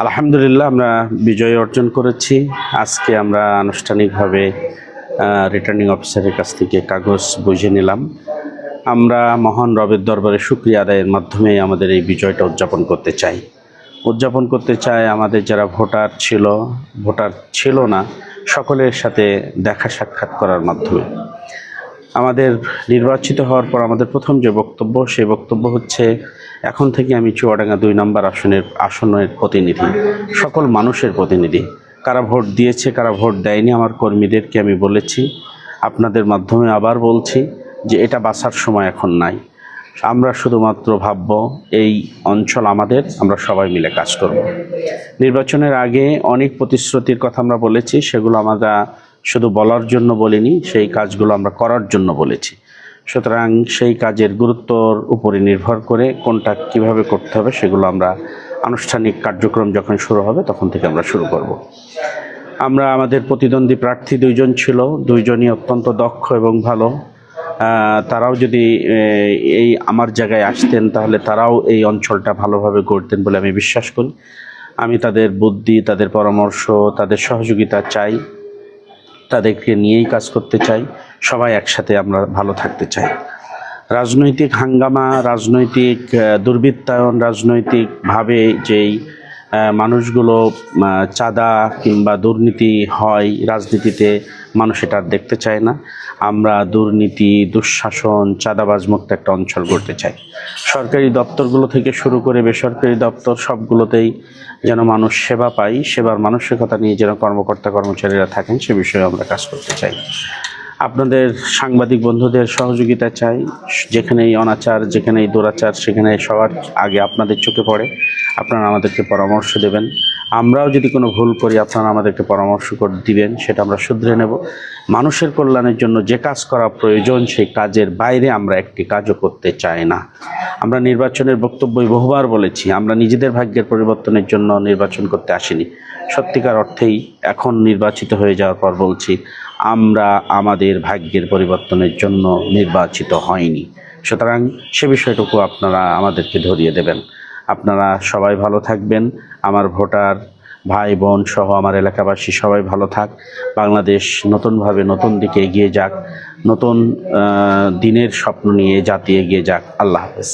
আলহামদুলিল্লাহ আমরা বিজয় অর্জন করেছি। আজকে আমরা আনুষ্ঠানিকভাবে রিটার্নিং অফিসারের কাছ থেকে কাগজ বুঝে নিলাম। আমরা মহান রবের দরবারে শুকরিয়া আদায়ের মাধ্যমে আমাদের এই বিজয়টা উদযাপন করতে চাই। আমাদের যারা ভোটার ছিল না সকলের সাথে দেখা সাক্ষাৎ করার মাধ্যমে আমাদের নির্বাচিত হওয়ার পর আমাদের প্রথম যে বক্তব্য, সেই বক্তব্য হচ্ছে এখন থেকে আমি চুয়াডাঙ্গা ২ নম্বর আসনের প্রতিনিধি, সকল মানুষের প্রতিনিধি। কারা ভোট দিয়েছে কারা ভোট দেয়নি আমার কর্মীদেরকে আমি বলেছি, আপনাদের মাধ্যমে আবার বলছি যে এটা বাছার সময় এখন নাই। আমরা শুধুমাত্র ভাবব এই অঞ্চল আমাদের, আমরা সবাই মিলে কাজ করব। নির্বাচনের আগে অনেক প্রতিশ্রুতির কথা আমরা বলেছি, সেগুলো আমরা শুধু বলার জন্য বলিনি, সেই কাজগুলো আমরা করার জন্য বলেছি। সুতরাং সেই কাজের গুরুত্বর উপরে নির্ভর করে কোনটা কিভাবে করতে হবে সেগুলো আমরা আনুষ্ঠানিক কার্যক্রম যখন শুরু হবে তখন থেকে আমরা শুরু করব। আমরা আমাদের প্রতিদ্বন্দ্বী প্রার্থী 2 জন ছিল, 2 জনই অত্যন্ত দক্ষ এবং ভালো। তারাও যদি এই আমার জায়গায় আসতেন তাহলে তারাও এই অঞ্চলটা ভালোভাবে গড়তেন বলে আমি বিশ্বাস করি। আমি তাদের বুদ্ধি, তাদের পরামর্শ, তাদের সহযোগিতা চাই, তাদেরকে নিয়েই কাজ করতে চাই। সবাই একসাথে আমরা ভালো থাকতে চাই। রাজনৈতিক হাঙ্গামা, রাজনৈতিক দুর্বৃত্তায়ন, রাজনৈতিকভাবে যেই মানুষগুলো চাঁদা কিংবা দুর্নীতি হয় রাজনীতিতে, মানুষ এটা দেখতে চায় না। আমরা দুর্নীতি, দুঃশাসন, চাঁদাবাজ মুক্ত একটা অঞ্চল গড়তে চাই। সরকারি দপ্তরগুলো থেকে শুরু করে বেসরকারি দপ্তর সবগুলোতেই যেন মানুষ সেবা পায়, সেবার মানসিকতা নিয়ে যেন কর্মকর্তা কর্মচারীরা থাকেন, সে বিষয়ে আমরা কাজ করতে চাই। আপনাদের সাংবাদিক বন্ধুদের সহযোগিতা চাই। যেখানেই অনাচার, যেখানেই দুরাচার, সেখানে সবার আগে আপনাদের চোখে পড়ে, আপনারা আমাদেরকে পরামর্শ দেবেন। আমরাও যদি কোনো ভুল করি আপনারা আমাদেরকে পরামর্শ দিবেন, সেটা আমরা শুধরে নেব। মানুষের কল্যাণের জন্য যে কাজ করা প্রয়োজন সেই কাজের বাইরে আমরা একটি কাজও করতে চাই না। আমরা নির্বাচনের বক্তব্যই বহুবার বলেছি, আমরা নিজেদের ভাগ্যের পরিবর্তনের জন্য নির্বাচন করতে আসিনি। সত্যিকার অর্থেই এখন নির্বাচিত হয়ে যাওয়ার পর বলছি, আমরা আমাদের ভাগ্যের পরিবর্তনের জন্য নির্বাচিত হয়নি। সুতরাং সে বিষয়টুকু আপনারা আমাদেরকে ধরিয়ে দেবেন। আপনারা সবাই ভালো থাকবেন। আমার ভোটার ভাই বোন সহ আমার এলাকাবাসী সবাই ভালো থাক। বাংলাদেশ নতুনভাবে নতুন দিকে এগিয়ে যাক, নতুন দিনের স্বপ্ন নিয়ে জাতি এগিয়ে যাক। আল্লাহ হাফেজ।